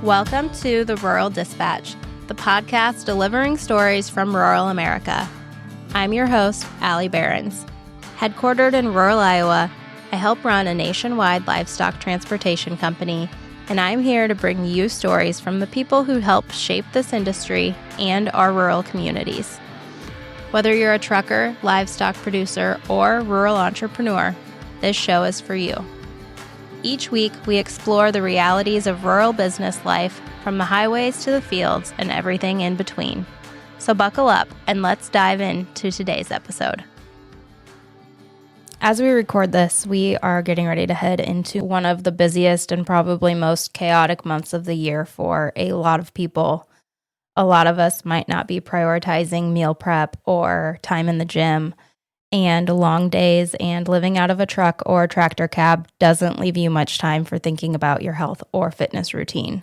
Welcome to the Rural Dispatch, the podcast delivering stories from rural America. I'm your host, Allie Behrens. Headquartered in rural Iowa, I help run a nationwide livestock transportation company, and I'm here to bring you stories from the people who help shape this industry and our rural communities. Whether you're a trucker, livestock producer, or rural entrepreneur, this show is for you. Each week, we explore the realities of rural business life, from the highways to the fields and everything in between. So buckle up and let's dive into today's episode. As we record this, we are getting ready to head into one of the busiest and probably most chaotic months of the year for a lot of people. A lot of us might not be prioritizing meal prep or time in the gym, and long days and living out of a truck or tractor cab doesn't leave you much time for thinking about your health or fitness routine.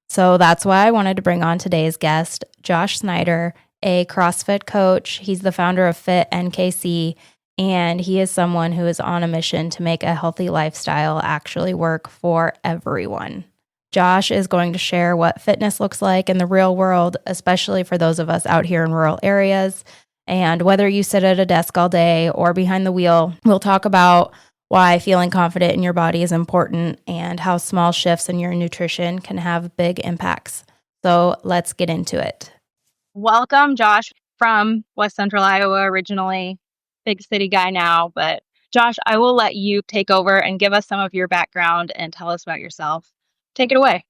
So that's why I wanted to bring on today's guest, Josh Snyder, a CrossFit coach. He's the founder of FitNKC, and he is someone who is on a mission to make a healthy lifestyle actually work for everyone. Josh is going to share what fitness looks like in the real world, especially for those of us out here in rural areas. And whether you sit at a desk all day or behind the wheel, we'll talk about why feeling confident in your body is important and how small shifts in your nutrition can have big impacts. So let's get into it. Welcome, Josh, from West Central Iowa originally. Big city guy now, but Josh, I will let you take over and give us some of your background and tell us about yourself. Take it away.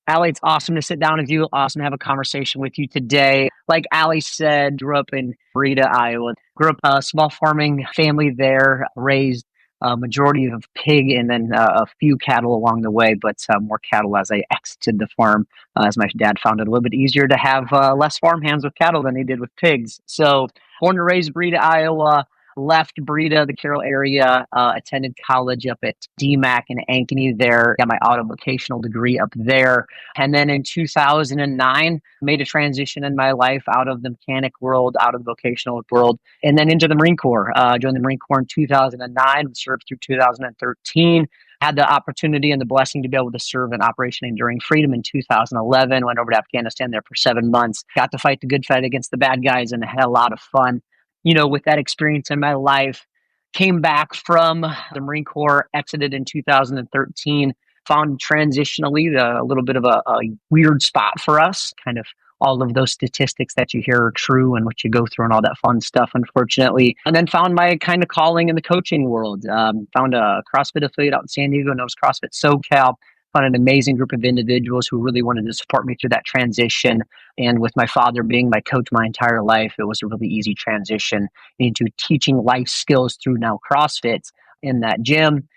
Allie, it's awesome to sit down with you. Awesome to have a conversation with you today. Like Allie said, grew up in Breda, Iowa. Grew up a small farming family there, raised a majority of pig and then a few cattle along the way, but more cattle as I exited the farm, as my dad found it a little bit easier to have less farm hands with cattle than he did with pigs. So born and raised Breda, Iowa. Left Breda, the Carroll area, attended college up at DMAC in Ankeny there, got my auto vocational degree up there. And then in 2009, made a transition in my life out of the mechanic world, out of the vocational world, and then into the Marine Corps. Joined the Marine Corps in 2009, served through 2013. Had the opportunity and the blessing to be able to serve in Operation Enduring Freedom in 2011. Went over to Afghanistan there for 7 months. Got to fight the good fight against the bad guys and had a lot of fun. With that experience in my life, came back from the Marine Corps, exited in 2013, found transitionally a little bit of a weird spot for us. Kind of all of those statistics that you hear are true and what you go through and all that fun stuff, unfortunately. And then found my kind of calling in the coaching world. Found a CrossFit affiliate out in San Diego, known as CrossFit SoCal. Found an amazing group of individuals who really wanted to support me through that transition. And with my father being my coach my entire life, it was a really easy transition into teaching life skills through now CrossFit in that gym.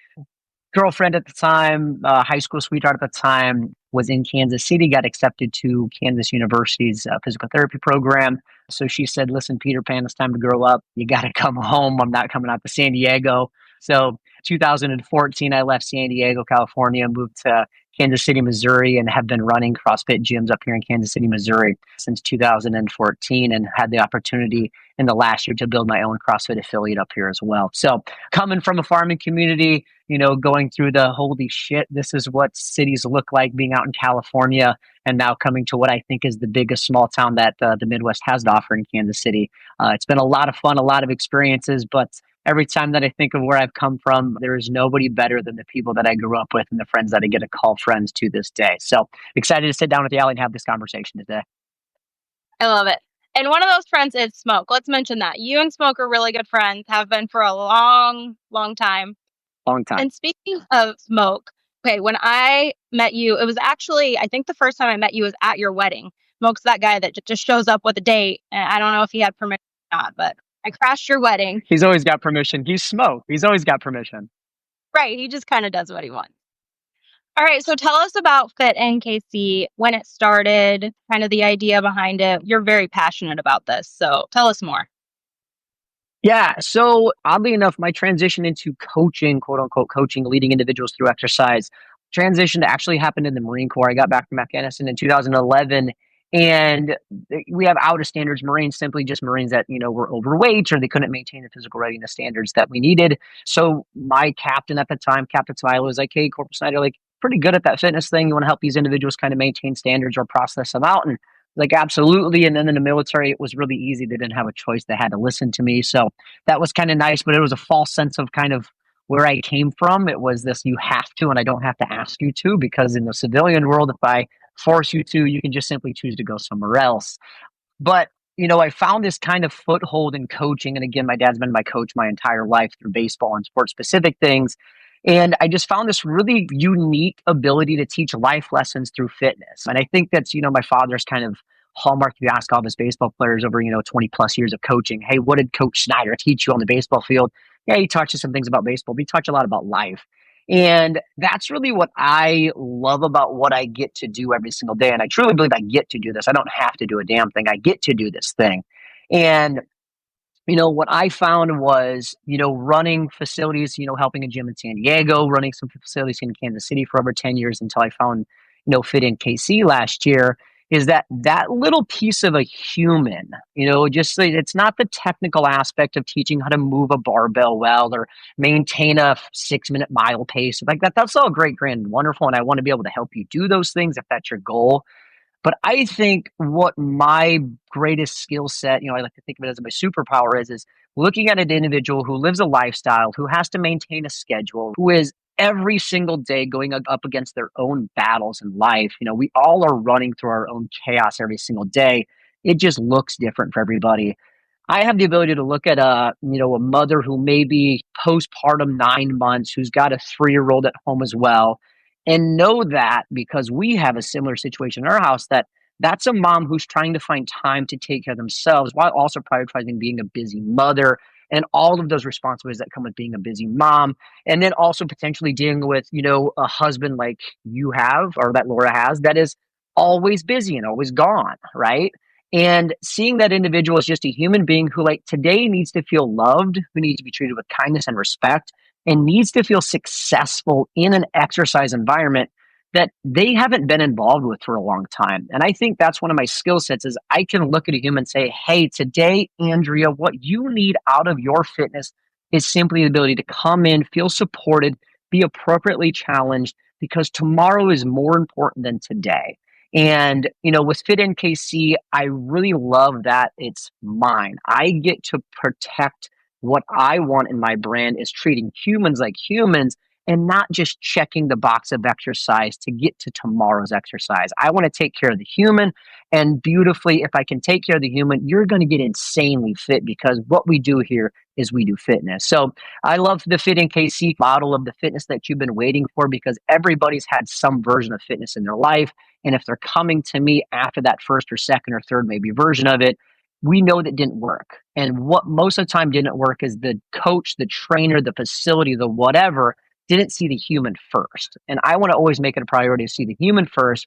Girlfriend at the time, high school sweetheart at the time, was in Kansas City, got accepted to Kansas University's physical therapy program. So she said, listen, Peter Pan, it's time to grow up. You got to come home. I'm not coming out to San Diego. So 2014, I left San Diego, California, moved to Kansas City, Missouri, and have been running CrossFit gyms up here in Kansas City, Missouri since 2014, and had the opportunity in the last year to build my own CrossFit affiliate up here as well. So coming from a farming community, going through the holy shit, this is what cities look like being out in California, and now coming to what I think is the biggest small town that the Midwest has to offer in Kansas City. It's been a lot of fun, a lot of experiences, but every time that I think of where I've come from, there is nobody better than the people that I grew up with and the friends that I get to call friends to this day. So excited to sit down with Allie and have this conversation today. I love it. And one of those friends is Smoke. Let's mention that. You and Smoke are really good friends, have been for a long, long time. Long time. And speaking of Smoke, okay, when I met you, it was actually, I think the first time I met you was at your wedding. Smoke's that guy that just shows up with a date. And I don't know if he had permission or not, but I crashed your wedding. He's always got permission. He's Smoke. He's always got permission. Right. He just kind of does what he wants. All right. So tell us about FitNKC, when it started, kind of the idea behind it. You're very passionate about this. So tell us more. Yeah. So oddly enough, my transition into coaching, quote unquote, coaching, leading individuals through exercise, transition actually happened in the Marine Corps. I got back from Afghanistan in 2011. And we have out of standards Marines, simply just Marines that, were overweight or they couldn't maintain the physical readiness standards that we needed. So my captain at the time, Captain Smiley, was like, hey, Corporal Snyder, pretty good at that fitness thing. You want to help these individuals kind of maintain standards or process them out. And like, absolutely. And then in the military, it was really easy. They didn't have a choice. They had to listen to me. So that was kind of nice, but it was a false sense of kind of where I came from. It was this, you have to, and I don't have to ask you to, because in the civilian world, if I force you to, you can just simply choose to go somewhere else. But, I found this kind of foothold in coaching. And again, my dad's been my coach my entire life through baseball and sports specific things. And I just found this really unique ability to teach life lessons through fitness. And I think that's, my father's kind of hallmark. You ask all of his baseball players over, 20 plus years of coaching, hey, what did Coach Snyder teach you on the baseball field? Yeah, he taught you some things about baseball, but he taught you a lot about life. And that's really what I love about what I get to do every single day. And I truly believe I get to do this. I don't have to do a damn thing. I get to do this thing. And what I found was, running facilities, helping a gym in San Diego, running some facilities in Kansas City for over 10 years until I found, FitNKC last year, is that little piece of a human, just it's not the technical aspect of teaching how to move a barbell well or maintain a 6-minute mile pace like that. That's all great, grand, and wonderful. And I want to be able to help you do those things if that's your goal. But I think what my greatest skill set, I like to think of it as my superpower is looking at an individual who lives a lifestyle, who has to maintain a schedule, who is every single day going up against their own battles in life. We all are running through our own chaos every single day. It just looks different for everybody. I have the ability to look at a mother who may be postpartum 9 months, who's got a 3-year-old at home as well, and know that because we have a similar situation in our house, that's a mom who's trying to find time to take care of themselves while also prioritizing being a busy mother and all of those responsibilities that come with being a busy mom. And then also potentially dealing with, a husband like you have or that Laura has that is always busy and always gone, right? And seeing that individual as just a human being who, like, today needs to feel loved, who needs to be treated with kindness and respect, and needs to feel successful in an exercise environment that they haven't been involved with for a long time. And I think that's one of my skill sets is I can look at a human and say, hey, today, Andrea, what you need out of your fitness is simply the ability to come in, feel supported, be appropriately challenged, because tomorrow is more important than today. And, with FitNKC, I really love that it's mine. I get to protect what I want in my brand is treating humans like humans and not just checking the box of exercise to get to tomorrow's exercise. I want to take care of the human. And beautifully, if I can take care of the human, you're going to get insanely fit because what we do here is we do fitness. So I love the FitNKC model of the fitness that you've been waiting for because everybody's had some version of fitness in their life. And if they're coming to me after that first or second or third maybe version of it, we know that didn't work. And what most of the time didn't work is the coach, the trainer, the facility, the whatever didn't see the human first. And I want to always make it a priority to see the human first,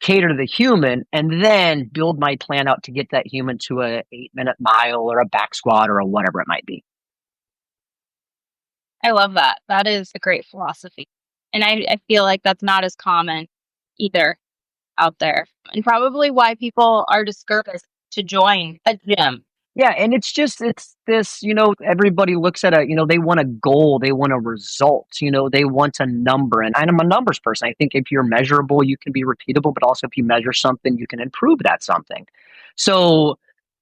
cater to the human, and then build my plan out to get that human to a 8-minute mile or a back squat or a whatever it might be. I love that. That is a great philosophy. And I feel like that's not as common either out there. And probably why people are discouraged to join a gym. Yeah, and it's this, everybody looks at they want a goal, they want a result, they want a number. And I'm a numbers person. I think if you're measurable, you can be repeatable, but also if you measure something, you can improve that something. So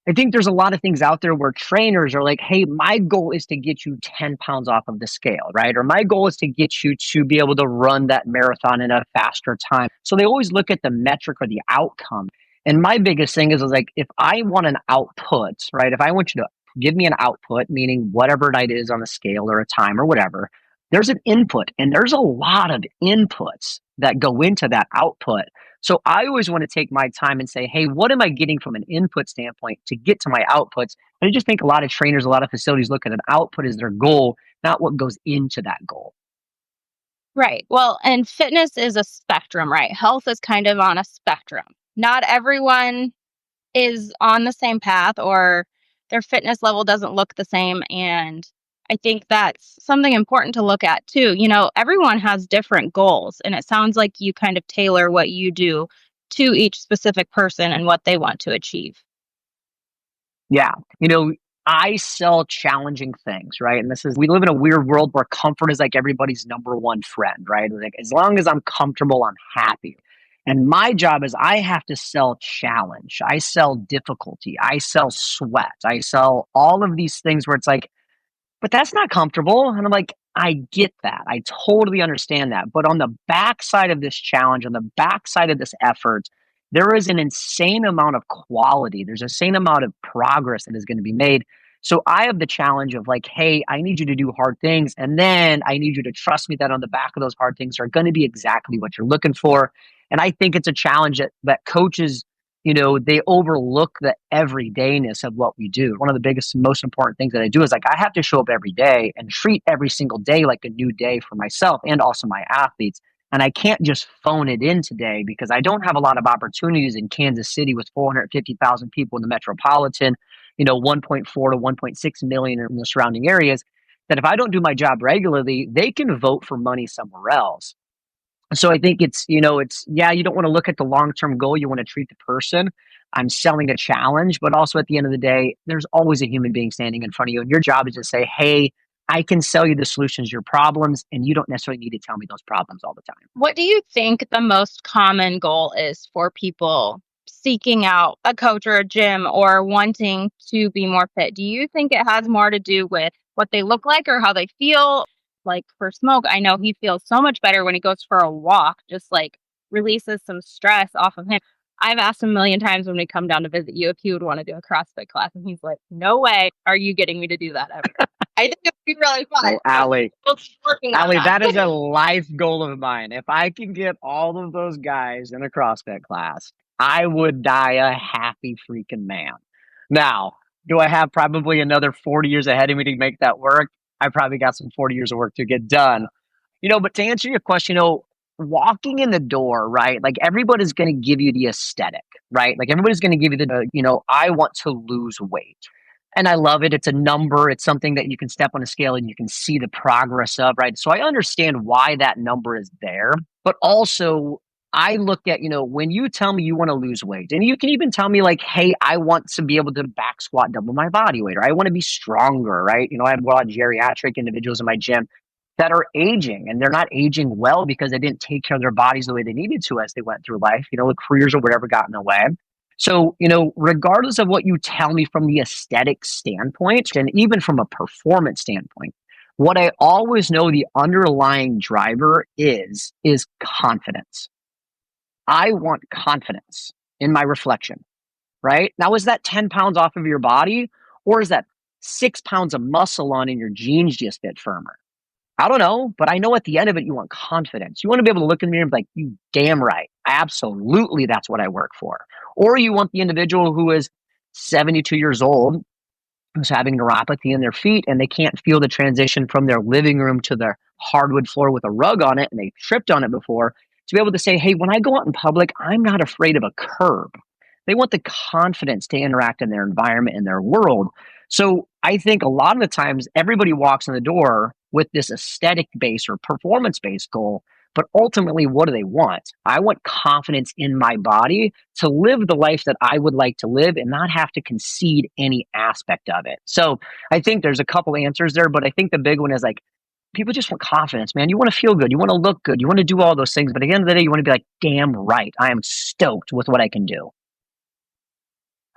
I think there's a lot of things out there where trainers are like, hey, my goal is to get you 10 pounds off of the scale, right? Or my goal is to get you to be able to run that marathon in a faster time. So they always look at the metric or the outcome. And my biggest thing is like, if I want an output, right? If I want you to give me an output, meaning whatever it is on a scale or a time or whatever, there's an input and there's a lot of inputs that go into that output. So I always want to take my time and say, hey, what am I getting from an input standpoint to get to my outputs? And I just think a lot of trainers, a lot of facilities look at an output as their goal, not what goes into that goal. Right. Well, and fitness is a spectrum, right? Health is kind of on a spectrum. Not everyone is on the same path or their fitness level doesn't look the same. And I think that's something important to look at too. Everyone has different goals, and it sounds like you kind of tailor what you do to each specific person and what they want to achieve. Yeah. I sell challenging things, right? And we live in a weird world where comfort is like everybody's number one friend, right? Like, as long as I'm comfortable, I'm happy. And my job is I have to sell challenge. I sell difficulty. I sell sweat. I sell all of these things where it's like, but that's not comfortable. And I'm like, I get that. I totally understand that. But on the backside of this challenge, on the backside of this effort, there is an insane amount of quality. There's an insane amount of progress that is going to be made. So I have the challenge of like, hey, I need you to do hard things. And then I need you to trust me that on the back of those hard things are going to be exactly what you're looking for. And I think it's a challenge that coaches, they overlook the everydayness of what we do. One of the biggest, most important things that I do is like I have to show up every day and treat every single day like a new day for myself and also my athletes. And I can't just phone it in today because I don't have a lot of opportunities in Kansas City with 450,000 people in the metropolitan, 1.4 to 1.6 million in the surrounding areas. That if I don't do my job regularly, they can vote for money somewhere else. So I think yeah, you don't want to look at the long-term goal. You want to treat the person. I'm selling a challenge, but also at the end of the day, there's always a human being standing in front of you. And your job is to say, hey, I can sell you the solutions to your problems, and you don't necessarily need to tell me those problems all the time. What do you think the most common goal is for people seeking out a coach or a gym or wanting to be more fit? Do you think it has more to do with what they look like or how they feel? Like for Smoke, I know he feels so much better when he goes for a walk, just like releases some stress off of him. I've asked him a million times when we come down to visit you if he would want to do a CrossFit class, and he's like, "No way are you getting me to do that ever." I think it'd be really fun. Oh, Allie, We'll keep working on Allie, that. that is a life goal of mine. If I can get all of those guys in a CrossFit class, I would die a happy freaking man. Now, do I have probably another 40 years ahead of me to make that work? I probably got some 40 years of work to get done. But to answer your question, walking in the door, right? Like everybody's going to give you the aesthetic, right? Like everybody's going to give you I want to lose weight. And I love it. It's a number. It's something that you can step on a scale and you can see the progress of, right? So I understand why that number is there. But also, I look at, when you tell me you want to lose weight, and you can even tell me, like, hey, I want to be able to back squat double my body weight, or I want to be stronger, right? I have a lot of geriatric individuals in my gym that are aging, and they're not aging well because they didn't take care of their bodies the way they needed to as they went through life, the careers or whatever got in the way. So, regardless of what you tell me from the aesthetic standpoint and even from a performance standpoint, what I always know the underlying driver is confidence. I want confidence in my reflection, right? Now, is that 10 pounds off of your body, or is that 6 pounds of muscle on and your jeans just fit firmer? I don't know, but I know at the end of it, you want confidence. You want to be able to look in the mirror and be like, you damn right. Absolutely, that's what I work for. Or you want the individual who is 72 years old, who's having neuropathy in their feet, and they can't feel the transition from their living room to their hardwood floor with a rug on it, and they tripped on it before, to be able to say, hey, when I go out in public, I'm not afraid of a curb. They want the confidence to interact in their environment, in their world. So I think a lot of the times everybody walks in the door with this aesthetic based or performance based goal. But ultimately, what do they want? I want confidence in my body to live the life that I would like to live and not have to concede any aspect of it. So I think there's a couple answers there, but I think the big one is like people just want confidence, man. You want to feel good. You want to look good. You want to do all those things. But at the end of the day, you want to be like, damn right. I am stoked with what I can do.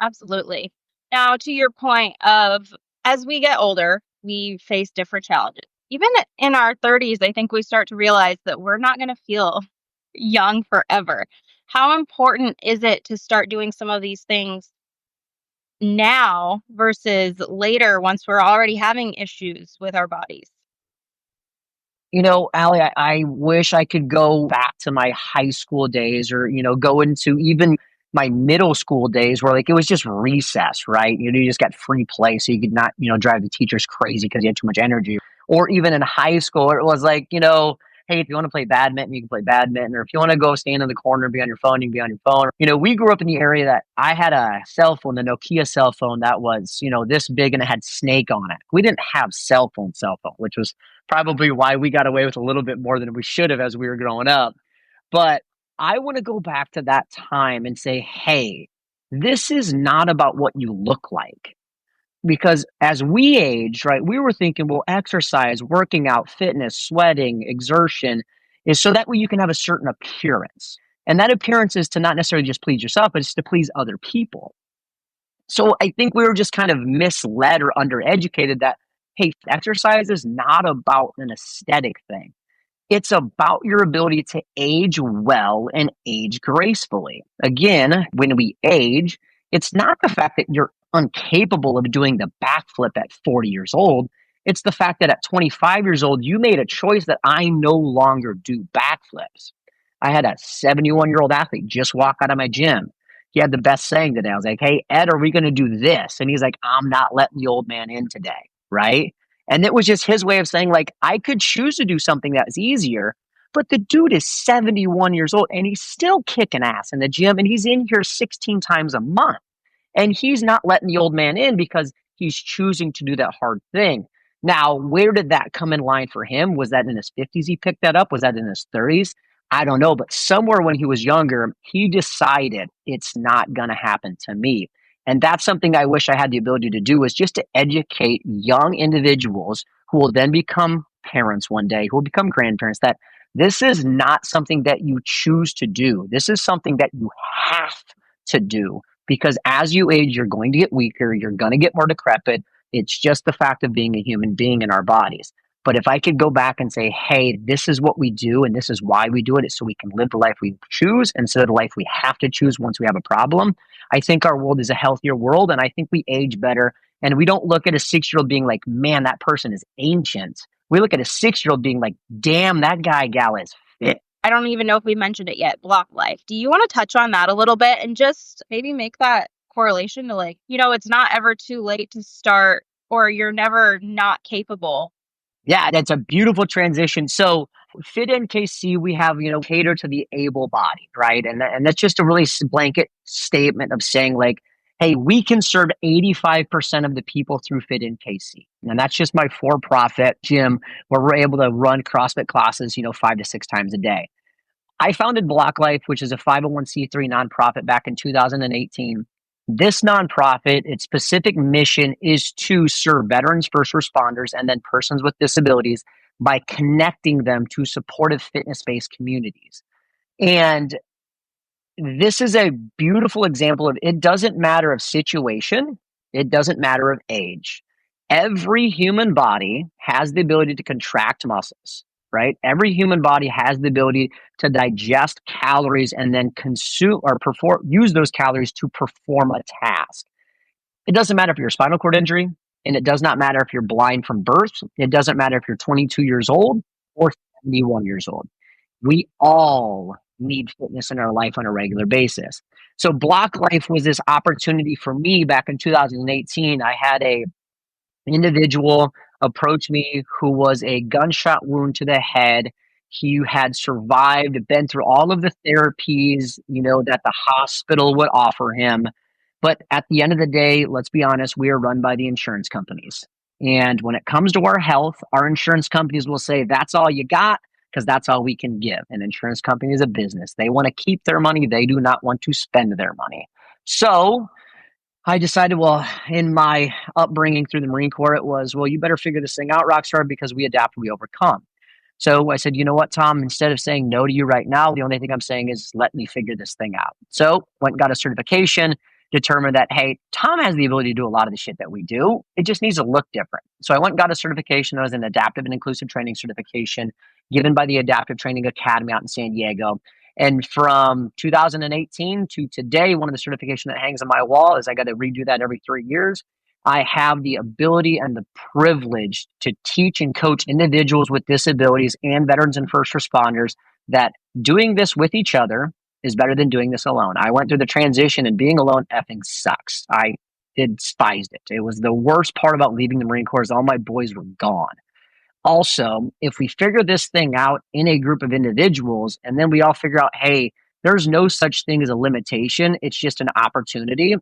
Absolutely. Now, to your point of as we get older, we face different challenges. Even in our 30s, I think we start to realize that we're not going to feel young forever. How important is it to start doing some of these things now versus later once we're already having issues with our bodies? Allie, I wish I could go back to my high school days or, go into even my middle school days where like it was just recess, right? You just got free play. So you could not, drive the teachers crazy because you had too much energy. Or even in high school, it was like, hey, if you want to play badminton, you can play badminton. Or if you want to go stand in the corner and be on your phone, you can be on your phone. We grew up in the area that I had a cell phone, the Nokia cell phone that was, this big and it had Snake on it. We didn't have cell phone, which was probably why we got away with a little bit more than we should have as we were growing up. But I want to go back to that time and say, hey, this is not about what you look like. Because as we age, right, we were thinking, well, exercise, working out, fitness, sweating, exertion is so that way you can have a certain appearance. And that appearance is to not necessarily just please yourself, but it's to please other people. So I think we were just kind of misled or undereducated that, hey, exercise is not about an aesthetic thing. It's about your ability to age well and age gracefully. Again, when we age, it's not the fact that you're incapable of doing the backflip at 40 years old. It's the fact that at 25 years old, you made a choice that I no longer do backflips. I had a 71-year-old athlete just walk out of my gym. He had the best saying today. I was like, hey, Ed, are we going to do this? And he's like, I'm not letting the old man in today. Right. And it was just his way of saying, like, I could choose to do something that was easier, but the dude is 71 years old and he's still kicking ass in the gym and he's in here 16 times a month. And he's not letting the old man in because he's choosing to do that hard thing. Now, where did that come in line for him? Was that in his 50s he picked that up? Was that in his 30s? I don't know. But somewhere when he was younger, he decided it's not going to happen to me. And that's something I wish I had the ability to do, is just to educate young individuals who will then become parents one day, who will become grandparents, that this is not something that you choose to do. This is something that you have to do, because as you age, you're going to get weaker, you're going to get more decrepit. It's just the fact of being a human being in our bodies. But if I could go back and say, hey, this is what we do and this is why we do it, it's so we can live the life we choose instead of the life we have to choose once we have a problem, I think our world is a healthier world, and I think we age better. And we don't look at a 6-year-old being like, man, that person is ancient. We look at a 6-year-old being like, damn, that guy, gal is fit. I don't even know if we mentioned it yet, BlocLife. Do you want to touch on that a little bit and just maybe make that correlation to, like, it's not ever too late to start, or you're never not capable? Yeah, that's a beautiful transition. So FitNKC, we have, cater to the able-bodied, right? And that's just a really blanket statement of saying, like, hey, we can serve 85% of the people through FitNKC. And that's just my for-profit gym where we're able to run CrossFit classes, 5 to 6 times a day. I founded BlocLife, which is a 501c3 nonprofit, back in 2018. This nonprofit, its specific mission is to serve veterans, first responders, and then persons with disabilities by connecting them to supportive fitness-based communities. And this is a beautiful example of, it doesn't matter of situation, it doesn't matter of age. Every human body has the ability to contract muscles, right? Every human body has the ability to digest calories and then consume or use those calories to perform a task. It doesn't matter if you're a spinal cord injury, and it does not matter if you're blind from birth. It doesn't matter if you're 22 years old or 71 years old. We all need fitness in our life on a regular basis. So BlocLife was this opportunity for me back in 2018. I had a individual approach me who was a gunshot wound to the head. He had survived, been through all of the therapies, that the hospital would offer him. But at the end of the day, let's be honest, we are run by the insurance companies. And when it comes to our health, our insurance companies will say, that's all you got, because that's all we can give. An insurance company is a business. They want to keep their money. They do not want to spend their money. So I decided, well, in my upbringing through the Marine Corps, it was, well, you better figure this thing out, Rockstar, because we adapt, we overcome. So I said, you know what, Tom, instead of saying no to you right now, the only thing I'm saying is let me figure this thing out. So went and got a certification, determined that, hey, Tom has the ability to do a lot of the shit that we do. It just needs to look different. So I went and got a certification. It was an adaptive and inclusive training certification given by the Adaptive Training Academy out in San Diego. And from 2018 to today, one of the certifications that hangs on my wall is I got to redo that every 3 years. I have the ability and the privilege to teach and coach individuals with disabilities and veterans and first responders that doing this with each other is better than doing this alone. I went through the transition, and being alone effing sucks. I despised it. It was the worst part about leaving the Marine Corps is all my boys were gone. Also, if we figure this thing out in a group of individuals, and then we all figure out, hey, there's no such thing as a limitation, it's just an opportunity,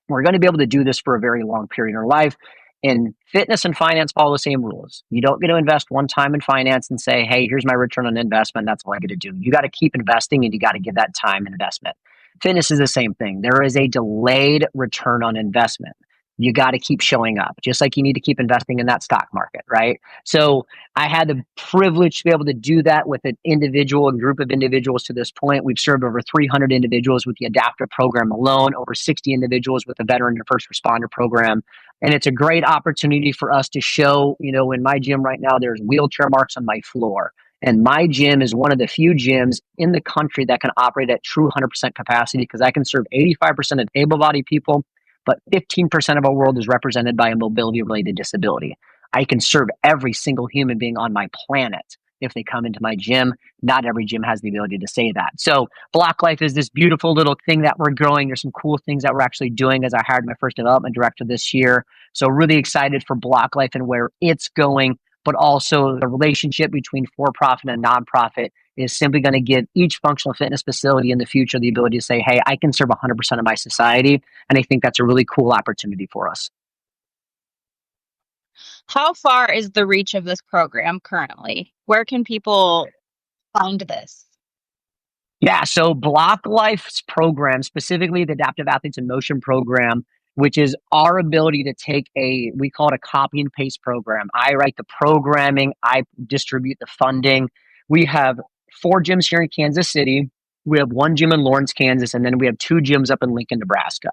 we're going to be able to do this for a very long period in our life. And fitness and finance follow the same rules. You don't get to invest one time in finance and say, hey, here's my return on investment. That's all I get to do. You got to keep investing, and you got to give that time investment. Fitness is the same thing. There is a delayed return on investment. you got to keep showing up, just like you need to keep investing in that stock market, right? So I had the privilege to be able to do that with an individual and group of individuals to this point. We've served over 300 individuals with the adaptive program alone, over 60 individuals with the veteran and first responder program. And it's a great opportunity for us to show, in my gym right now, there's wheelchair marks on my floor. And my gym is one of the few gyms in the country that can operate at true 100% capacity because I can serve 85% of able-bodied people, but 15% of our world is represented by a mobility-related disability. I can serve every single human being on my planet if they come into my gym. Not every gym has the ability to say that. So BlocLife is this beautiful little thing that we're growing. There's some cool things that we're actually doing as I hired my first development director this year. So really excited for BlocLife and where it's going, but also the relationship between for-profit and nonprofit is simply going to give each functional fitness facility in the future the ability to say, hey, I can serve 100% of my society. And I think that's a really cool opportunity for us. How far is the reach of this program currently? Where can people find this? Yeah, so BlocLife's program, specifically the Adaptive Athletes in Motion program, which is our ability to take we call it a copy and paste program. I write the programming, I distribute the funding. We have 4 gyms here in Kansas City. We have 1 gym in Lawrence, Kansas, and then we have 2 gyms up in Lincoln, Nebraska.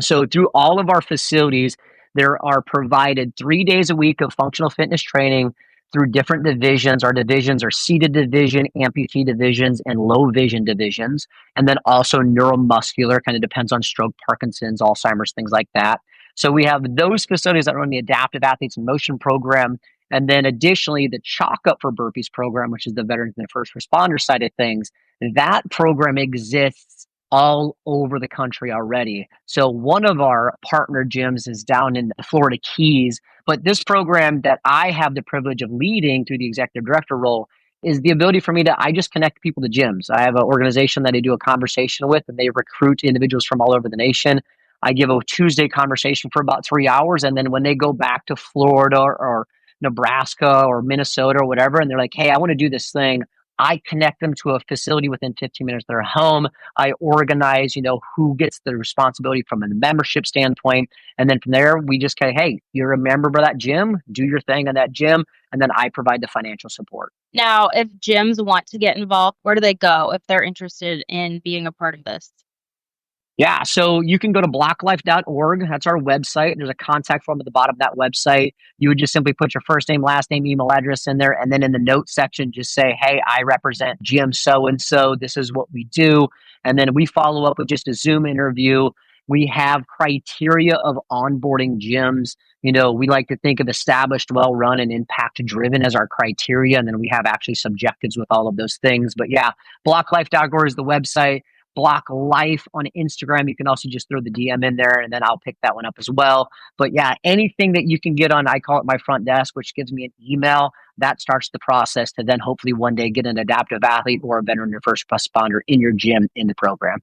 So through all of our facilities, there are provided 3 days a week of functional fitness training through different divisions. Our divisions are seated division, amputee divisions, and low vision divisions. And then also neuromuscular, kind of depends on stroke, Parkinson's, Alzheimer's, things like that. So we have those facilities that run the Adaptive Athletes in Motion program. And then additionally, the Chalk Up for Burpees program, which is the veterans and the first responder side of things. That program exists all over the country already. So one of our partner gyms is down in the Florida Keys, but this program that I have the privilege of leading through the executive director role is the ability for me I just connect people to gyms. I have an organization that I do a conversation with, and they recruit individuals from all over the nation. I give a Tuesday conversation for about 3 hours, and then when they go back to Florida or Nebraska or Minnesota or whatever, and they're like, hey, I want to do this thing, I connect them to a facility within 15 minutes of their home. I organize, who gets the responsibility from a membership standpoint. And then from there, we just say, hey, you're a member of that gym, do your thing in that gym. And then I provide the financial support. Now, if gyms want to get involved, where do they go if they're interested in being a part of this? Yeah, so you can go to blocklife.org. That's our website. There's a contact form at the bottom of that website. You would just simply put your first name, last name, email address in there. And then in the notes section, just say, hey, I represent gym so-and-so. This is what we do. And then we follow up with just a Zoom interview. We have criteria of onboarding gyms. We like to think of established, well-run, and impact-driven as our criteria. And then we have actually subjectives with all of those things. But yeah, blocklife.org is the website. BlocLife on Instagram. You can also just throw the DM in there and then I'll pick that one up as well. But yeah, anything that you can get on, I call it my front desk, which gives me an email, that starts the process to then hopefully one day get an adaptive athlete or a veteran or first responder in your gym in the program.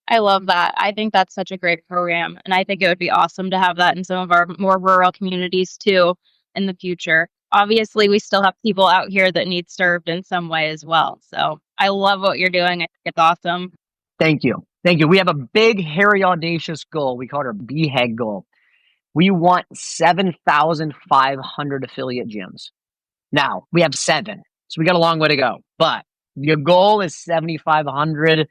I love that. I think that's such a great program. And I think it would be awesome to have that in some of our more rural communities too in the future. Obviously, we still have people out here that need served in some way as well. So I love what you're doing. I think it's awesome. Thank you. Thank you. We have a big, hairy, audacious goal. We call it our BHAG goal. We want 7,500 affiliate gyms. Now, we have 7, so we got a long way to go. But the goal is 7,500.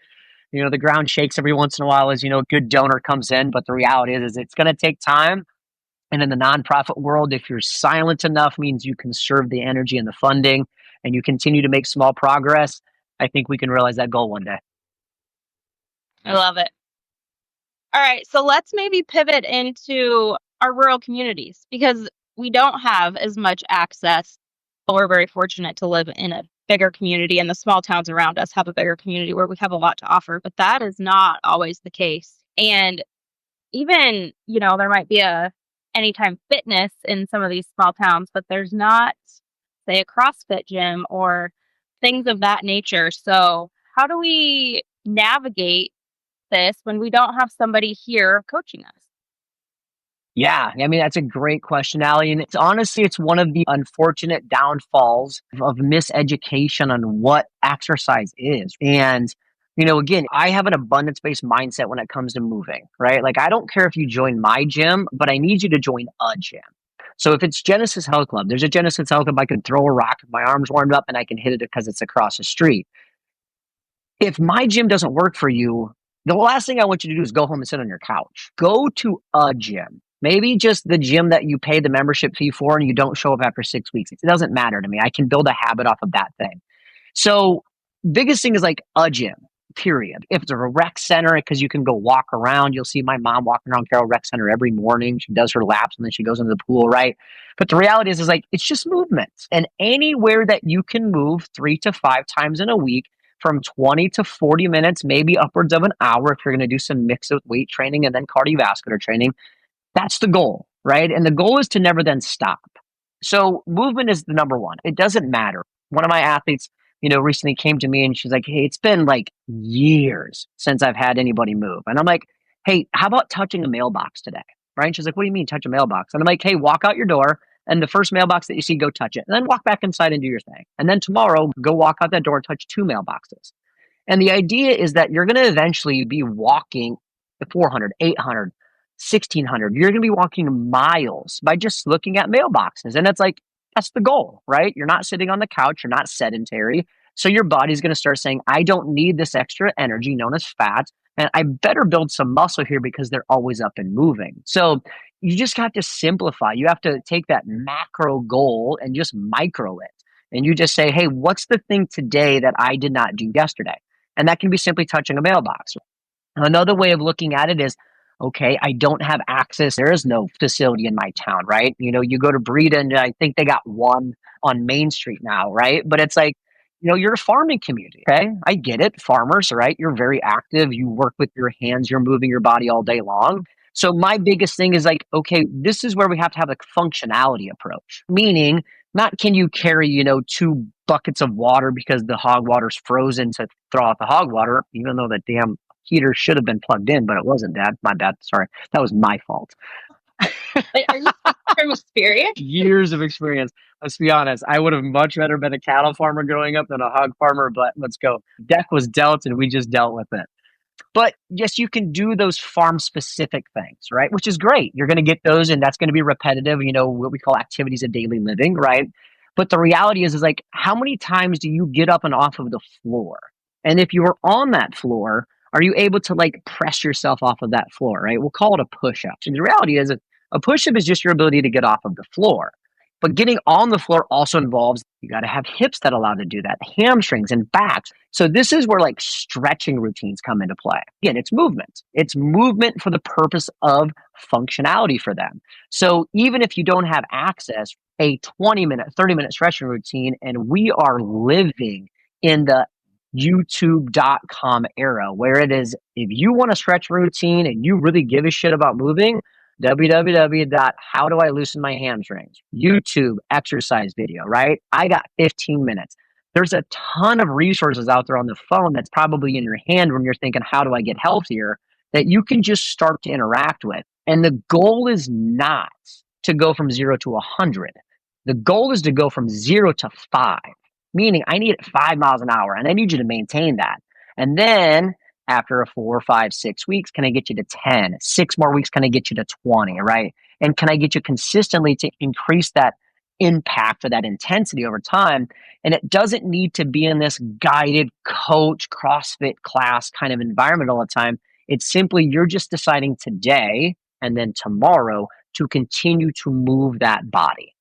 The ground shakes every once in a while as, a good donor comes in. But the reality is it's going to take time. And in the nonprofit world, if you're silent enough, means you conserve the energy and the funding, and you continue to make small progress, I think we can realize that goal one day. I love it. All right, so let's maybe pivot into our rural communities because we don't have as much access. We're very fortunate to live in a bigger community, and the small towns around us have a bigger community where we have a lot to offer, but that is not always the case. And even, there might be a Anytime Fitness in some of these small towns, but there's not, say, a CrossFit gym or things of that nature. So how do we navigate this when we don't have somebody here coaching us? Yeah, that's a great question, Allie. And it's one of the unfortunate downfalls of miseducation on what exercise is. And Again, I have an abundance based mindset when it comes to moving, right? Like, I don't care if you join my gym, but I need you to join a gym. So if it's Genesis Health Club, there's a Genesis Health Club. I can throw a rock if my arm's warmed up and I can hit it because it's across the street. If my gym doesn't work for you, the last thing I want you to do is go home and sit on your couch. Go to a gym. Maybe just the gym that you pay the membership fee for and you don't show up after 6 weeks. It doesn't matter to me. I can build a habit off of that thing. So biggest thing is like a gym, period. If it's a rec center, because you can go walk around, you'll see my mom walking around Carroll Rec Center every morning. She does her laps and then she goes into the pool, right? But the reality is like, it's just movement. And anywhere that you can move 3 to 5 times in a week from 20 to 40 minutes, maybe upwards of an hour, if you're going to do some mix of weight training and then cardiovascular training, that's the goal, right? And the goal is to never then stop. So movement is the number one. It doesn't matter. One of my athletes, recently came to me and she's like, hey, it's been like years since I've had anybody move. And I'm like, hey, how about touching a mailbox today? Right? And she's like, what do you mean touch a mailbox? And I'm like, hey, walk out your door and the first mailbox that you see, go touch it. And then walk back inside and do your thing. And then tomorrow, go walk out that door, touch 2 mailboxes. And the idea is that you're going to eventually be walking the 400, 800, 1600. You're going to be walking miles by just looking at mailboxes. And it's like, that's the goal, right? You're not sitting on the couch. You're not sedentary. So your body's going to start saying, I don't need this extra energy known as fat. And I better build some muscle here because they're always up and moving. So you just have to simplify. You have to take that macro goal and just micro it. And you just say, hey, what's the thing today that I did not do yesterday? And that can be simply touching a mailbox. Another way of looking at it is, okay, I don't have access. There is no facility in my town, right? You go to Breda and I think they got one on Main Street now, right? But it's like, you're a farming community, okay? I get it. Farmers, right? You're very active. You work with your hands. You're moving your body all day long. So my biggest thing is like, okay, this is where we have to have a functionality approach, meaning not can you carry, 2 buckets of water because the hog water's frozen to throw out the hog water, even though the damn heater should have been plugged in, but it wasn't, Dad. My bad. Sorry. That was my fault. Wait, are you from experience? Years of experience. Let's be honest. I would have much rather been a cattle farmer growing up than a hog farmer, but let's go. Deck was dealt and we just dealt with it. But yes, you can do those farm specific things, right? Which is great. You're going to get those and that's going to be repetitive, what we call activities of daily living, right? But the reality is like, how many times do you get up and off of the floor? And if you are on that floor, are you able to like press yourself off of that floor, right? We'll call it a push up. And the reality is a push up is just your ability to get off of the floor. But getting on the floor also involves you got to have hips that allow to do that, hamstrings and backs. So this is where like stretching routines come into play. Again, it's movement. It's movement for the purpose of functionality for them. So even if you don't have access, a 20-minute, 30-minute stretching routine, and we are living in the YouTube.com era where it is, if you want a stretch routine and you really give a shit about moving, www.howdoiloosenmyhamstrings, YouTube exercise video, right? I got 15 minutes. There's a ton of resources out there on the phone that's probably in your hand when you're thinking, how do I get healthier? That you can just start to interact with. And the goal is not to go from 0 to 100. The goal is to go from 0 to 5, meaning I need 5 miles an hour and I need you to maintain that. And then after a 4, 5, 6 weeks, can I get you to 10? 6 more weeks, can I get you to 20, right? And can I get you consistently to increase that impact or that intensity over time? And it doesn't need to be in this guided coach CrossFit class kind of environment all the time. It's simply you're just deciding today and then tomorrow to continue to move that body.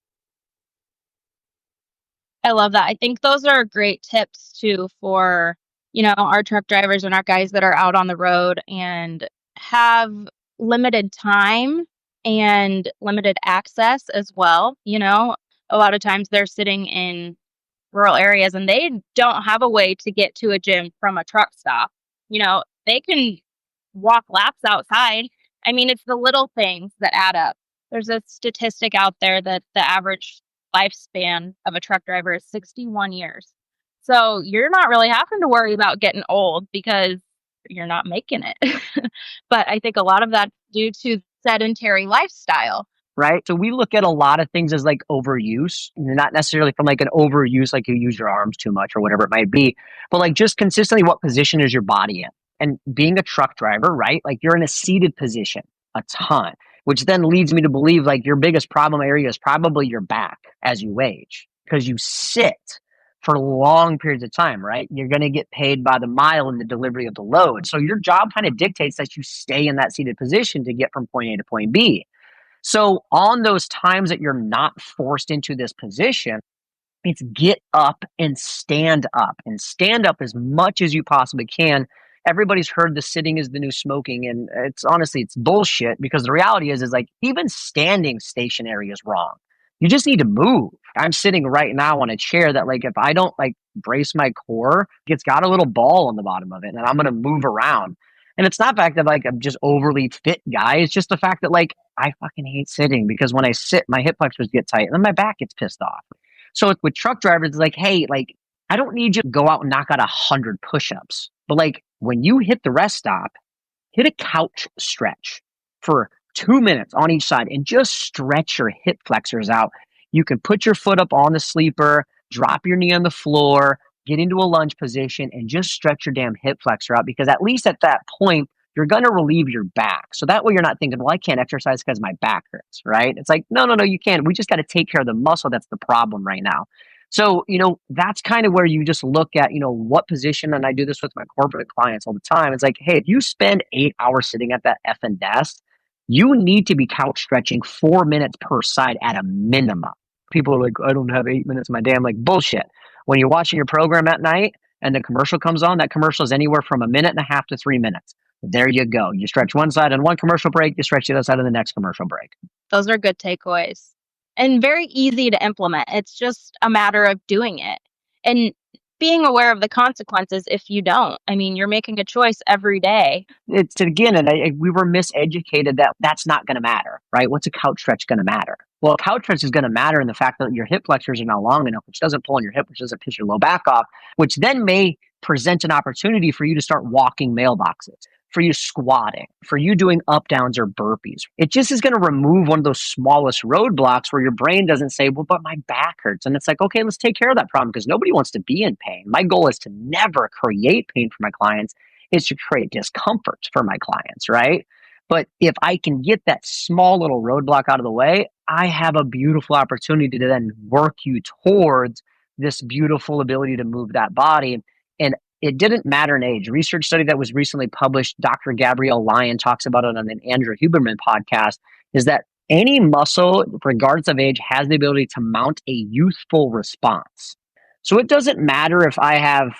I love that. I think those are great tips too for, our truck drivers and our guys that are out on the road and have limited time and limited access as well. A lot of times they're sitting in rural areas and they don't have a way to get to a gym from a truck stop. They can walk laps outside. I mean, it's the little things that add up. There's a statistic out there that the average lifespan of a truck driver is 61 years. So you're not really having to worry about getting old because you're not making it. But I think a lot of that's due to sedentary lifestyle. right? So we look at a lot of things as like overuse, not necessarily from like an overuse, like you use your arms too much or whatever it might be, but like just consistently what position is your body in? And being a truck driver, right? Like you're in a seated position a ton, which then leads me to believe like your biggest problem area is probably your back as you age because you sit for long periods of time, right? You're going to get paid by the mile in the delivery of the load. So your job kind of dictates that you stay in that seated position to get from point A to point B. So on those times that you're not forced into this position, it's get up and stand up as much as you possibly can. Everybody's heard the sitting is the new smoking, and it's honestly it's bullshit because the reality is like even standing stationary is wrong. You just need to move. I'm sitting right now on a chair that like if I don't like brace my core, it's got a little ball on the bottom of it, and I'm gonna move around. And it's not the fact that like I'm just overly fit guy. It's just the fact that like I fucking hate sitting because when I sit, my hip flexors get tight and then my back gets pissed off. So with truck drivers, it's like, hey, like, I don't need you to go out and knock out 100 push-ups. But like when you hit the rest stop, hit a couch stretch for 2 minutes on each side and just stretch your hip flexors out. You can put your foot up on the sleeper, drop your knee on the floor, get into a lunge position, and just stretch your damn hip flexor out because at least at that point, you're going to relieve your back. So that way you're not thinking, well, I can't exercise because my back hurts, right? It's like, no, you can't. We just got to take care of the muscle that's the problem right now. So, that's kind of where you just look at, what position, and I do this with my corporate clients all the time. It's like, hey, if you spend 8 hours sitting at that effing desk, you need to be couch stretching 4 minutes per side at a minimum. People are like, I don't have 8 minutes in my day. I'm like, bullshit. When you're watching your program at night and the commercial comes on, that commercial is anywhere from 1.5 minutes to 3 minutes. There you go. You stretch one side on one commercial break, you stretch the other side on the next commercial break. Those are good takeaways and very easy to implement. It's just a matter of doing it and being aware of the consequences if you don't. I mean, you're making a choice every day. It's again, and we were miseducated that that's not going to matter, right? What's a couch stretch going to matter? Well, a couch stretch is going to matter in the fact that your hip flexors are not long enough, which doesn't pull on your hip, which doesn't piss your low back off, which then may present an opportunity for you to start walking mailboxes, for you squatting, for you doing up downs or burpees. It just is going to remove one of those smallest roadblocks where your brain doesn't say, well, but my back hurts. And it's like, okay, let's take care of that problem because nobody wants to be in pain. My goal is to never create pain for my clients. It's to create discomfort for my clients, right? But if I can get that small little roadblock out of the way, I have a beautiful opportunity to then work you towards this beautiful ability to move that body. And it didn't matter in age. Research study that was recently published, Dr. Gabrielle Lyon talks about it on an Andrew Huberman podcast, is that any muscle, regardless of age, has the ability to mount a youthful response. So it doesn't matter if I have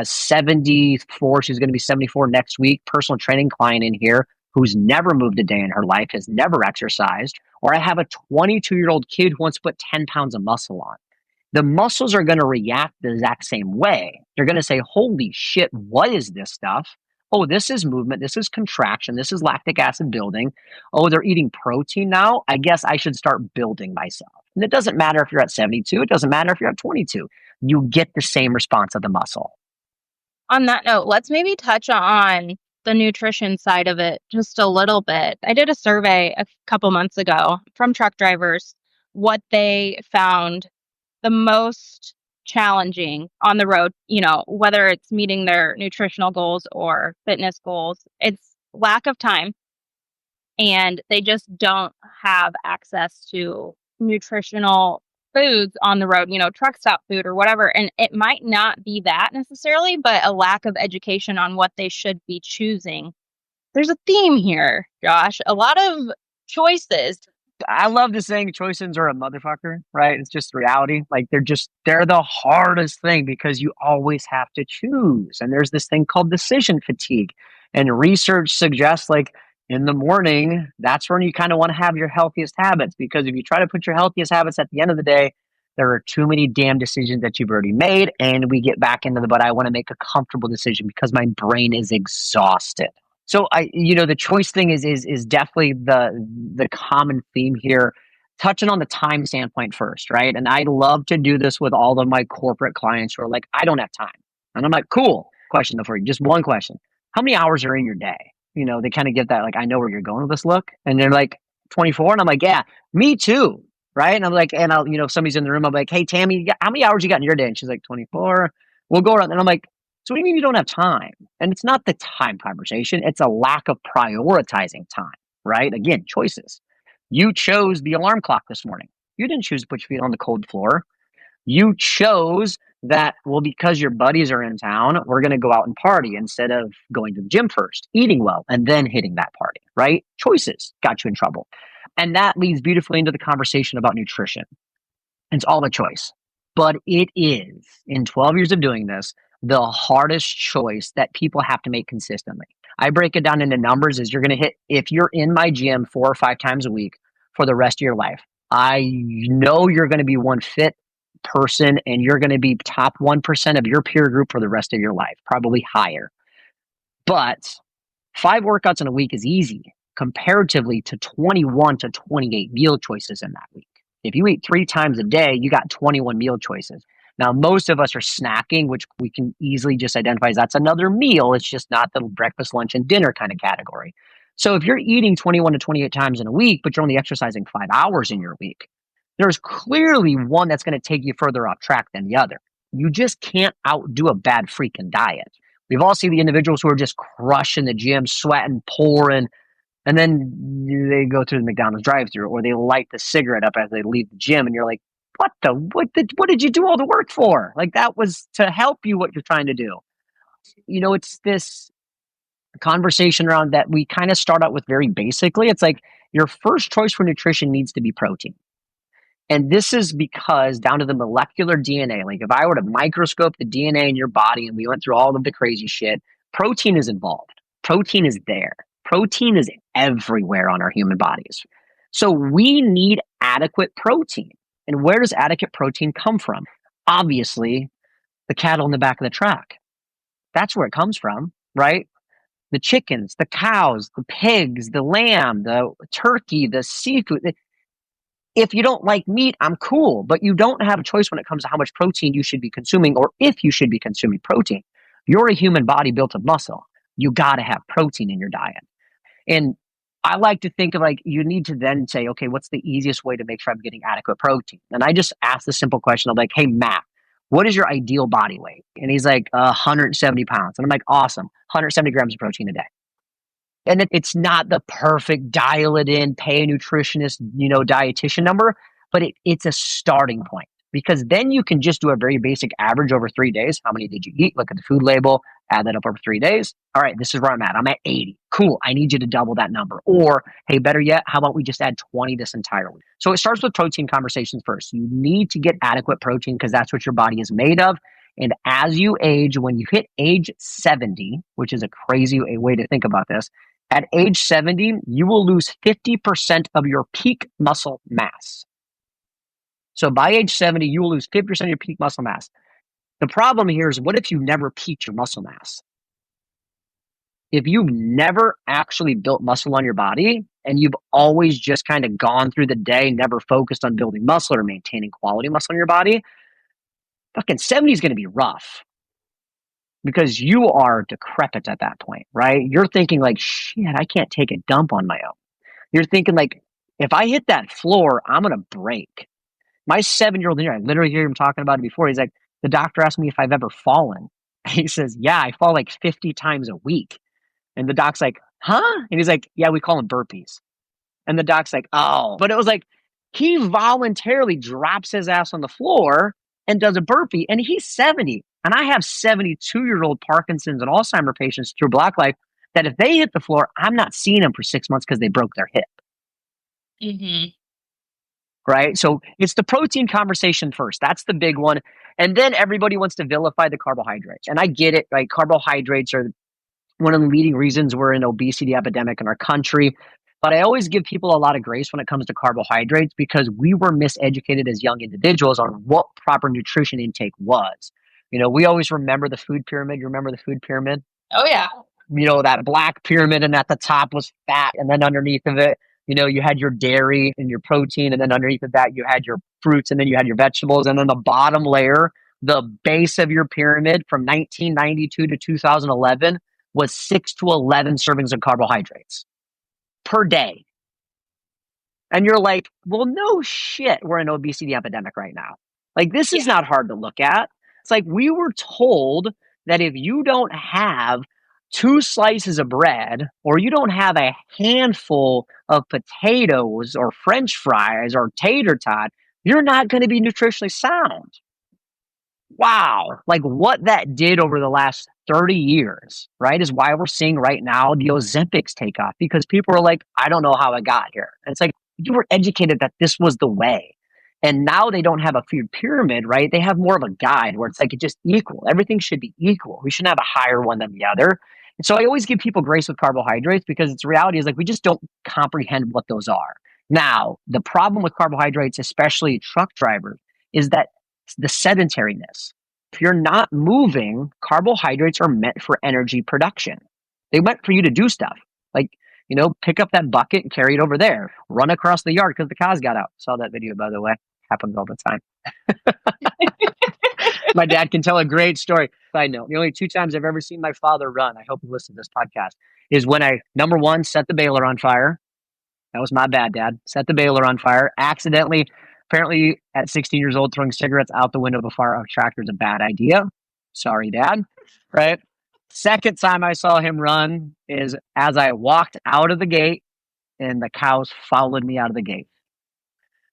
74, she's going to be 74 next week, personal training client in here who's never moved a day in her life, has never exercised, or I have a 22-year-old kid who wants to put 10 pounds of muscle on. The muscles are going to react the exact same way. They're going to say, holy shit, what is this stuff? Oh, this is movement. This is contraction. This is lactic acid building. Oh, they're eating protein now. I guess I should start building myself. And it doesn't matter if you're at 72. It doesn't matter if you're at 22. You get the same response of the muscle. On that note, let's maybe touch on the nutrition side of it just a little bit. I did a survey a couple months ago from truck drivers, what they found the most challenging on the road, whether it's meeting their nutritional goals or fitness goals. It's lack of time, and they just don't have access to nutritional foods on the road, truck stop food or whatever. And it might not be that necessarily, but a lack of education on what they should be choosing. There's a theme here, Josh. A lot of choices. I love the saying choices are a motherfucker, right? It's just reality. Like they're the hardest thing because you always have to choose. And there's this thing called decision fatigue. And research suggests like in the morning, that's when you kind of want to have your healthiest habits because if you try to put your healthiest habits at the end of the day, there are too many damn decisions that you've already made. And we get back into but I want to make a comfortable decision because my brain is exhausted. So the choice thing is definitely the common theme here. Touching on the time standpoint first, right? And I love to do this with all of my corporate clients who are like, I don't have time. And I'm like, cool. Question for you. Just one question. How many hours are in your day? They kind of get that, like, I know where you're going with this look. And they're like, 24. And I'm like, yeah, me too. Right. And I'm like, and I'll, if somebody's in the room, I'm like, hey, Tammy, how many hours you got in your day? And she's like, 24. We'll go around. And I'm like, so what do you mean you don't have time? And it's not the time conversation. It's a lack of prioritizing time, right? Again, choices. You chose the alarm clock this morning. You didn't choose to put your feet on the cold floor. You chose that, well, because your buddies are in town, we're going to go out and party instead of going to the gym first, eating well, and then hitting that party, right? Choices got you in trouble. And that leads beautifully into the conversation about nutrition. It's all a choice. But it is, in 12 years of doing this, the hardest choice that people have to make consistently. I break it down into numbers as you're going to hit, if you're in my gym 4 or 5 times a week for the rest of your life, I know you're going to be one fit person and you're going to be top 1% of your peer group for the rest of your life, probably higher. But 5 workouts in a week is easy comparatively to 21 to 28 meal choices in that week. If you eat 3 times a day, you got 21 meal choices. Now, most of us are snacking, which we can easily just identify as that's another meal. It's just not the breakfast, lunch, and dinner kind of category. So if you're eating 21 to 28 times in a week, but you're only exercising 5 hours in your week, there's clearly one that's going to take you further off track than the other. You just can't outdo a bad freaking diet. We've all seen the individuals who are just crushing the gym, sweating, pouring, and then they go through the McDonald's drive-thru or they light the cigarette up as they leave the gym, and you're like, what did you do all the work for? Like, that was to help you what you're trying to do. It's this conversation around that we kind of start out with very basically. It's like your first choice for nutrition needs to be protein. And this is because down to the molecular DNA, like if I were to microscope the DNA in your body and we went through all of the crazy shit, protein is involved. Protein is there. Protein is everywhere on our human bodies. So we need adequate protein. And where does adequate protein come from? Obviously, the cattle in the back of the truck. That's where it comes from, right? The chickens, the cows, the pigs, the lamb, the turkey, the seafood. If you don't like meat, I'm cool, but you don't have a choice when it comes to how much protein you should be consuming or if you should be consuming protein. You're a human body built of muscle. You got to have protein in your diet. And I like to think of like, you need to then say, okay, what's the easiest way to make sure I'm getting adequate protein? And I just ask the simple question of like, hey, Matt, what is your ideal body weight? And he's like, 170 pounds. And I'm like, awesome, 170 grams of protein a day. And it's not the perfect dial it in, pay a nutritionist, dietitian number, but it's a starting point because then you can just do a very basic average over 3 days. How many did you eat? Look at the food label, add that up over 3 days. All right, this is where I'm at. I'm at 80. Cool. I need you to double that number. Or, hey, better yet, how about we just add 20 this entire week? So it starts with protein conversations first. You need to get adequate protein because that's what your body is made of. And as you age, when you hit age 70, which is a crazy way to think about this, at age 70, you will lose 50% of your peak muscle mass. So by age 70, you will lose 50% of your peak muscle mass. The problem here is, what if you never peaked your muscle mass? If you've never actually built muscle on your body and you've always just kind of gone through the day, never focused on building muscle or maintaining quality muscle in your body, fucking 70 is going to be rough. Because you are decrepit at that point, right? You're thinking like, shit, I can't take a dump on my own. You're thinking like, if I hit that floor, I'm going to break. My 7-year-old here, I literally hear him talking about it before. He's like, the doctor asked me if I've ever fallen. He says, yeah, I fall like 50 times a week. And the doc's like, huh? And he's like, yeah, we call them burpees. And the doc's like, oh. But it was like, he voluntarily drops his ass on the floor and does a burpee, and he's 70. And I have 72-year-old Parkinson's and Alzheimer patients through BlocLife that if they hit the floor, I'm not seeing them for 6 months because they broke their hip. Mm-hmm. Right? So it's the protein conversation first. That's the big one. And then everybody wants to vilify the carbohydrates. And I get it, right? Carbohydrates are one of the leading reasons we're in obesity epidemic in our country. But I always give people a lot of grace when it comes to carbohydrates because we were miseducated as young individuals on what proper nutrition intake was. We always remember the food pyramid. You remember the food pyramid? Oh, yeah. That black pyramid, and at the top was fat, and then underneath of it, you had your dairy and your protein, and then underneath of that, you had your fruits, and then you had your vegetables, and then the bottom layer, the base of your pyramid from 1992 to 2011 was 6 to 11 servings of carbohydrates per day. And you're like, well, no shit, we're in an obesity epidemic right now. Like, this is not hard to look at. It's like we were told that if you don't have two slices of bread or you don't have a handful of potatoes or French fries or tater tot, you're not going to be nutritionally sound. Wow. Like what that did over the last 30 years, right, is why we're seeing right now the Ozempics take off because people are like, I don't know how I got here. And it's like, you were educated that this was the way. And now they don't have a food pyramid, right? They have more of a guide where it's like, it's just equal. Everything should be equal. We shouldn't have a higher one than the other. And so I always give people grace with carbohydrates because it's reality is like, we just don't comprehend what those are. Now, the problem with carbohydrates, especially truck drivers, is that the sedentariness. If you're not moving, carbohydrates are meant for energy production. They meant for you to do stuff like, pick up that bucket and carry it over there, run across the yard because the cows got out. Saw that video, by the way. Happens all the time. My dad can tell a great story. Side note, the only two times I've ever seen my father run, I hope you listen to this podcast, is when I, number one, set the baler on fire. That was my bad, Dad. Set the baler on fire. Accidentally, apparently at 16 years old, throwing cigarettes out the window of a fire tractor is a bad idea. Sorry, Dad. Right? Second time I saw him run is as I walked out of the gate and the cows followed me out of the gate.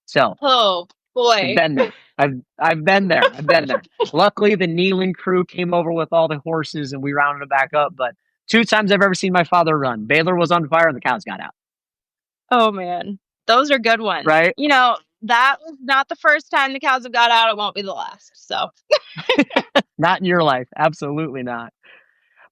So, oh boy, I've been there. I've been there. I've been there. Luckily, the kneeling crew came over with all the horses and we rounded it back up. But two times I've ever seen my father run. Baler was on fire and the cows got out. oh man, those are good ones, right? That was not the first time the cows have got out. It won't be the last. So, not in your life, absolutely not.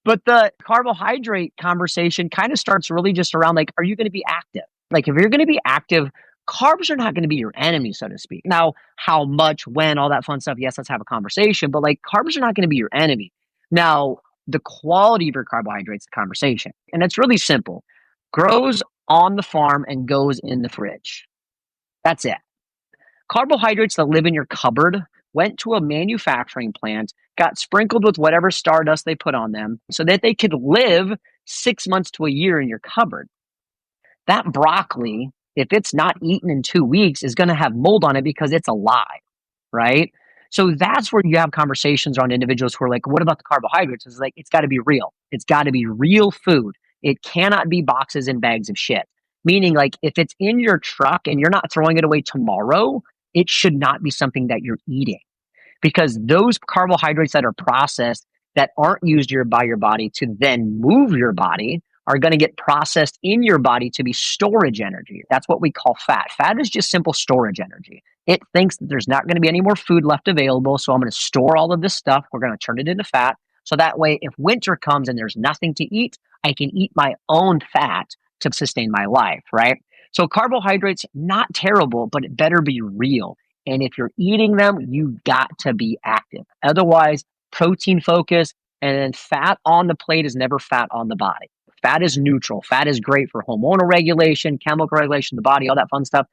But the carbohydrate conversation kind of starts really just around like, are you going to be active? Like, if you're going to be active, carbs are not going to be your enemy, so to speak. Now, how much, when, all that fun stuff, yes, let's have a conversation, but like carbs are not going to be your enemy. Now, the quality of your carbohydrates, the conversation. And it's really simple. Grows on the farm and goes in the fridge. That's it. Carbohydrates that live in your cupboard went to a manufacturing plant, got sprinkled with whatever stardust they put on them so that they could live 6 months to a year in your cupboard. That broccoli, if it's not eaten in 2 weeks, is going to have mold on it because it's alive, right? So that's where you have conversations around individuals who are like, what about the carbohydrates? It's like, it's got to be real. It's got to be real food. It cannot be boxes and bags of shit. Meaning, like, if it's in your truck and you're not throwing it away tomorrow, it should not be something that you're eating because those carbohydrates that are processed that aren't used by your body to then move your body are going to get processed in your body to be storage energy. That's what we call fat. Fat is just simple storage energy. It thinks that there's not going to be any more food left available, so I'm going to store all of this stuff. We're going to turn it into fat. So that way, if winter comes and there's nothing to eat, I can eat my own fat to sustain my life, right? So carbohydrates, not terrible, but it better be real. And if you're eating them, you got to be active. Otherwise, protein focus and then fat on the plate is never fat on the body. Fat is neutral. Fat is great for hormonal regulation, chemical regulation, the body, all that fun stuff.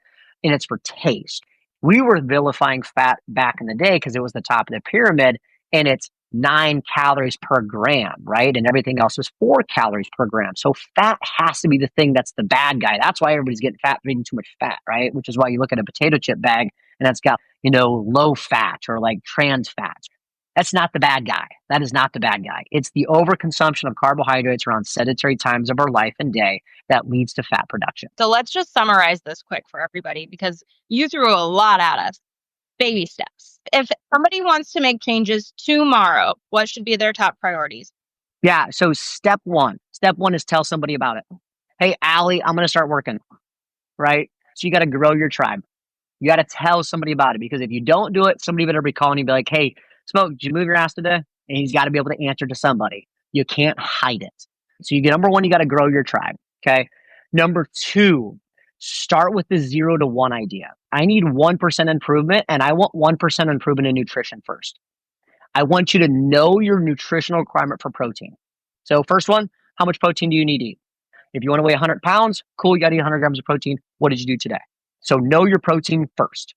And it's for taste. We were vilifying fat back in the day because it was the top of the pyramid and it's 9 calories per gram, right? And everything else is 4 calories per gram. So fat has to be the thing that's the bad guy. That's why everybody's getting fat for eating too much fat, right? Which is why you look at a potato chip bag and that's got, low fat or like trans fats. That's not the bad guy. That is not the bad guy. It's the overconsumption of carbohydrates around sedentary times of our life and day that leads to fat production. So let's just summarize this quick for everybody because you threw a lot at us. Baby steps. If somebody wants to make changes tomorrow, what should be their top priorities? Yeah. So step one is tell somebody about it. Hey, Allie, I'm going to start working, right? So you got to grow your tribe. You got to tell somebody about it because if you don't do it, somebody better be calling you and be like, hey, Smoke, did you move your ass today? And he's got to be able to answer to somebody. You can't hide it. So number one, you got to grow your tribe. Okay. Number two, start with the 0 to 1 idea. I need 1% improvement and I want 1% improvement in nutrition first. I want you to know your nutritional requirement for protein. So first one, how much protein do you need to eat? If you want to weigh 100 pounds, cool, you got to eat 100 grams of protein. What did you do today? So know your protein first.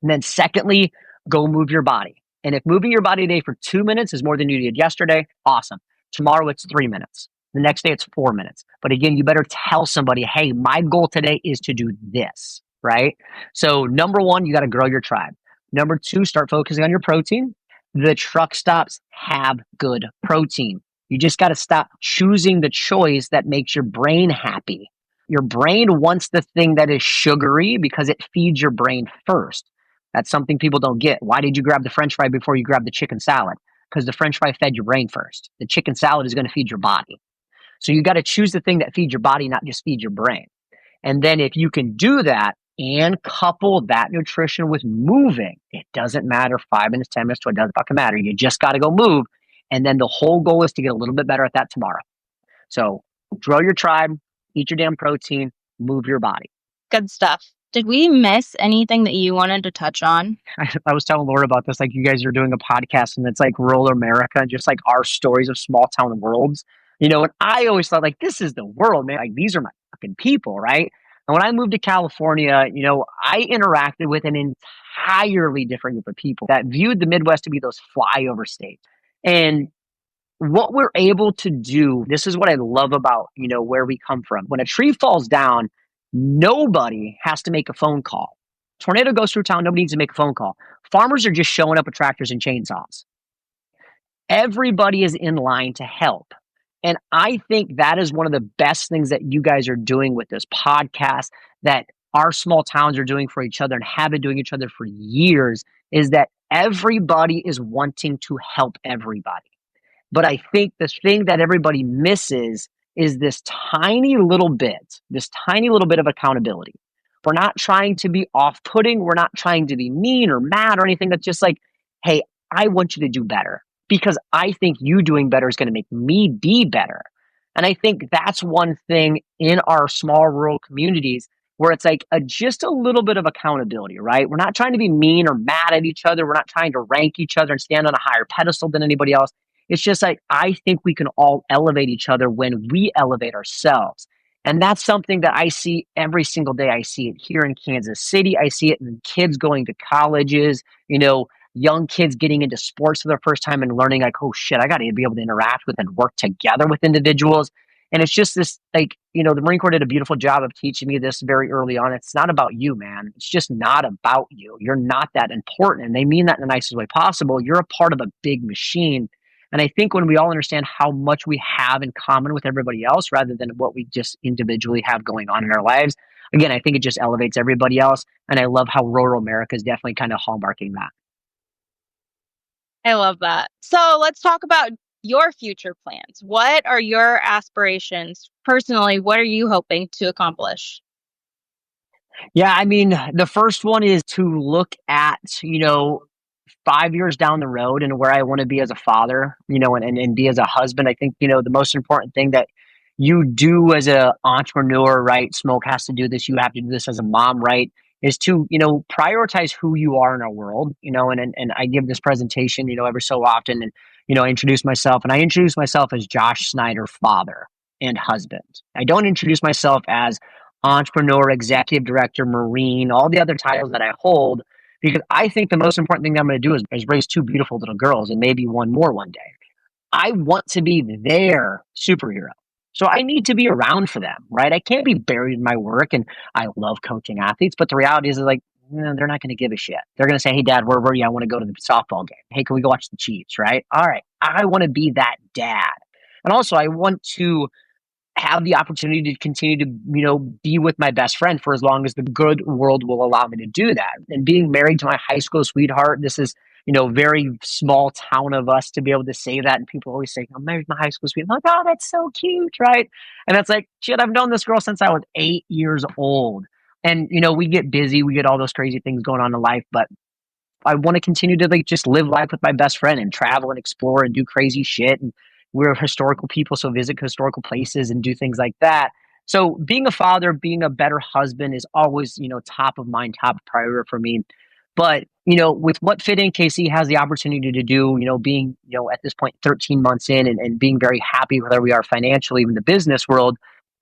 And then secondly, go move your body. And if moving your body today for 2 minutes is more than you did yesterday, awesome. Tomorrow it's 3 minutes. The next day it's 4 minutes. But again, you better tell somebody, hey, my goal today is to do this, right? So number one, you got to grow your tribe. Number two, start focusing on your protein. The truck stops have good protein. You just got to stop choosing the choice that makes your brain happy. Your brain wants the thing that is sugary because it feeds your brain first. That's something people don't get. Why did you grab the French fry before you grabbed the chicken salad? Because the French fry fed your brain first. The chicken salad is going to feed your body. So you got to choose the thing that feeds your body, not just feed your brain. And then if you can do that and couple that nutrition with moving, it doesn't matter 5 minutes, 10 minutes, it doesn't fucking matter. You just got to go move. And then the whole goal is to get a little bit better at that tomorrow. So grow your tribe, eat your damn protein, move your body. Good stuff. Did we miss anything that you wanted to touch on? I was telling Laura about this, like you guys are doing a podcast and it's like rural America, just like our stories of small town worlds, and I always thought like, this is the world, man. Like these are my fucking people, right? And when I moved to California, I interacted with an entirely different group of people that viewed the Midwest to be those flyover states. And what we're able to do, this is what I love about, where we come from. When a tree falls down, nobody has to make a phone call. Tornado goes through town, nobody needs to make a phone call. Farmers are just showing up with tractors and chainsaws. Everybody is in line to help. And I think that is one of the best things that you guys are doing with this podcast, that our small towns are doing for each other and have been doing each other for years, is that everybody is wanting to help everybody. But I think the thing that everybody misses is this tiny little bit of accountability. We're not trying to be off-putting. We're not trying to be mean or mad or anything. That's just like, hey, I want you to do better because I think you doing better is going to make me be better. And I think that's one thing in our small rural communities where it's like just a little bit of accountability, right? We're not trying to be mean or mad at each other. We're not trying to rank each other and stand on a higher pedestal than anybody else. It's just like, I think we can all elevate each other when we elevate ourselves. And that's something that I see every single day. I see it here in Kansas City. I see it in kids going to colleges, young kids getting into sports for the first time and learning like, oh shit, I got to be able to interact with and work together with individuals. And it's just this, like, the Marine Corps did a beautiful job of teaching me this very early on. It's not about you, man. It's just not about you. You're not that important. And they mean that in the nicest way possible. You're a part of a big machine. And I think when we all understand how much we have in common with everybody else rather than what we just individually have going on in our lives, again, I think it just elevates everybody else. And I love how rural America is definitely kind of hallmarking that. I love that. So let's talk about your future plans. What are your aspirations? Personally, what are you hoping to accomplish? Yeah, I mean, the first one is to look at, 5 years down the road and where I want to be as a father, and be as a husband. I think, the most important thing that you do as an entrepreneur, right? Smoke has to do this. You have to do this as a mom, right? Is to, prioritize who you are in our world, and I give this presentation, every so often. And, I introduce myself as Josh Snyder, father and husband. I don't introduce myself as entrepreneur, executive director, Marine, all the other titles that I hold, because I think the most important thing that I'm going to do is raise two beautiful little girls and maybe one more one day. I want to be their superhero. So I need to be around for them, right? I can't be buried in my work. And I love coaching athletes, but the reality is like, they're not going to give a shit. They're going to say, hey, Dad, where were you? I want to go to the softball game. Hey, can we go watch the Chiefs, right? All right. I want to be that dad. And also, I want to have the opportunity to continue to, be with my best friend for as long as the good world will allow me to do that. And being married to my high school sweetheart, this is, very small town of us to be able to say that. And people always say, I'm married to my high school sweetheart. I'm like, oh, that's so cute, right? And that's like, shit, I've known this girl since I was 8 years old. And, we get busy, we get all those crazy things going on in life, but I want to continue to just live life with my best friend and travel and explore and do crazy shit. And we're historical people, so visit historical places and do things like that. So being a father, being a better husband is always, top of mind, top priority for me. But, with what FitNKC has the opportunity to do, being, at this point, 13 months in and being very happy with where we are financially in the business world,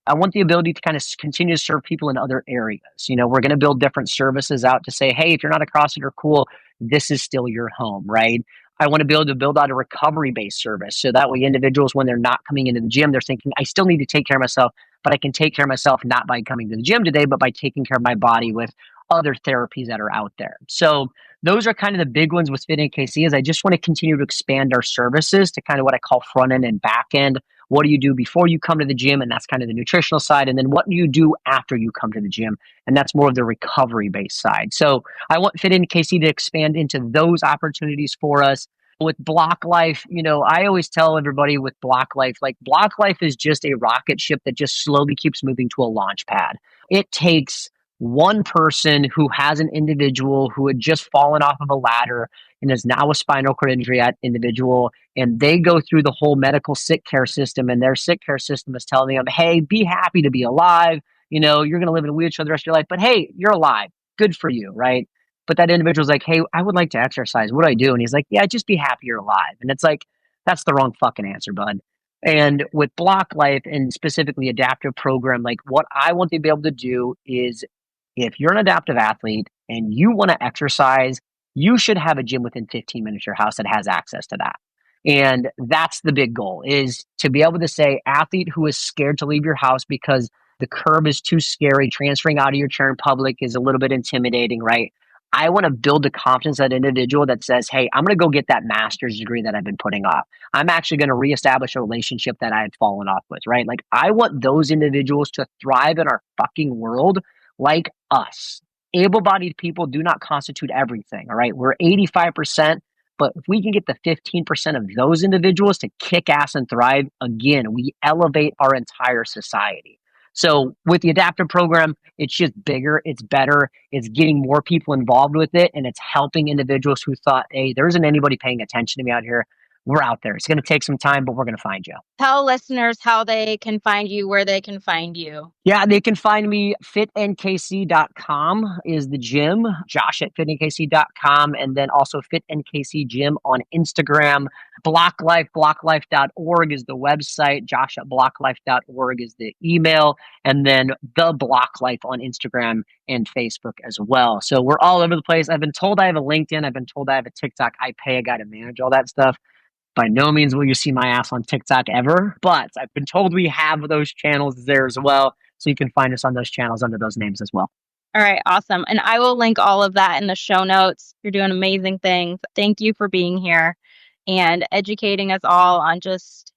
I want the ability to kind of continue to serve people in other areas. We're going to build different services out to say, hey, if you're not a CrossFitter, cool, this is still your home, right? I want to be able to build out a recovery-based service. So that way individuals, when they're not coming into the gym, they're thinking, I still need to take care of myself, but I can take care of myself not by coming to the gym today, but by taking care of my body with other therapies that are out there. So those are kind of the big ones with FitNKC. Is I just want to continue to expand our services to kind of what I call front end and back end. What do you do before you come to the gym? And that's kind of the nutritional side. And then what do you do after you come to the gym? And that's more of the recovery based side. So I want FitNKC to expand into those opportunities for us. With BlocLife, I always tell everybody with BlocLife, like BlocLife is just a rocket ship that just slowly keeps moving to a launch pad. It takes one person who has an individual who had just fallen off of a ladder and is now a spinal cord injury at individual, and they go through the whole medical sick care system, and their sick care system is telling them, hey, be happy to be alive. You're going to live in a wheelchair the rest of your life, but hey, you're alive. Good for you, right? But that individual's like, hey, I would like to exercise. What do I do? And he's like, yeah, just be happy you're alive. And it's like, that's the wrong fucking answer, bud. And with BlocLife and specifically adaptive program, like what I want to be able to do is if you're an adaptive athlete and you want to exercise, you should have a gym within 15 minutes of your house that has access to that. And that's the big goal, is to be able to say, athlete who is scared to leave your house because the curb is too scary, transferring out of your chair in public is a little bit intimidating, right? I want to build the confidence of that individual that says, hey, I'm going to go get that master's degree that I've been putting off. I'm actually going to reestablish a relationship that I had fallen off with, right? Like I want those individuals to thrive in our fucking world like us. Able-bodied people do not constitute everything, all right? We're 85%, but if we can get the 15% of those individuals to kick ass and thrive, again, we elevate our entire society. So with the adaptive program, it's just bigger, it's better, it's getting more people involved with it, and it's helping individuals who thought, hey, there isn't anybody paying attention to me out here. We're out there. It's going to take some time, but we're going to find you. Tell listeners how they can find you, where they can find you. Yeah, they can find me. FitNKC.com is the gym. Josh at FitNKC.com. And then also FitNKC Gym on Instagram. BlocLife, BlocLife.org is the website. Josh at BlocLife.org is the email. And then the BlocLife on Instagram and Facebook as well. So we're all over the place. I've been told I have a LinkedIn. I've been told I have a TikTok. I pay a guy to manage all that stuff. By no means will you see my ass on TikTok ever, but I've been told we have those channels there as well. So you can find us on those channels under those names as well. All right, awesome. And I will link all of that in the show notes. You're doing amazing things. Thank you for being here and educating us all on just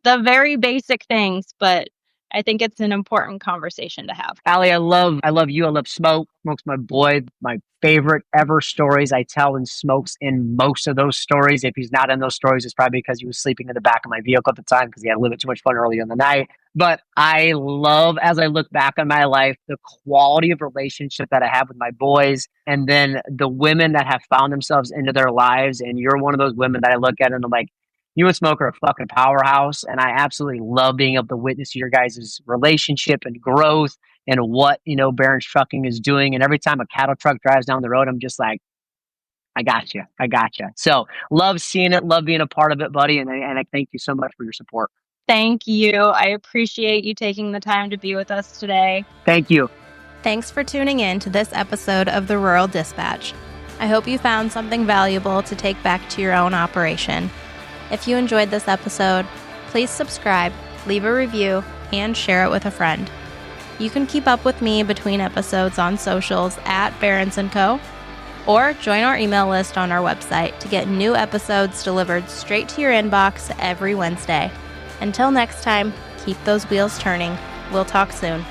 the very basic things, but I think it's an important conversation to have. Allie, I love you. I love Smoke. Smoke's my boy. My favorite ever stories I tell, and Smoke's in most of those stories. If he's not in those stories, it's probably because he was sleeping in the back of my vehicle at the time because he had a little bit too much fun early in the night. But I love, as I look back on my life, the quality of relationship that I have with my boys, and then the women that have found themselves into their lives. And you're one of those women that I look at and I'm like, you and Smoke are a fucking powerhouse, and I absolutely love being able to witness your guys' relationship and growth and what, Barron's Trucking is doing. And every time a cattle truck drives down the road, I'm just like, I got you. So love seeing it, love being a part of it, buddy, and I thank you so much for your support. Thank you. I appreciate you taking the time to be with us today. Thank you. Thanks for tuning in to this episode of the Rural Dispatch. I hope you found something valuable to take back to your own operation. If you enjoyed this episode, please subscribe, leave a review, and share it with a friend. You can keep up with me between episodes on socials at Barron's & Co. or join our email list on our website to get new episodes delivered straight to your inbox every Wednesday. Until next time, keep those wheels turning. We'll talk soon.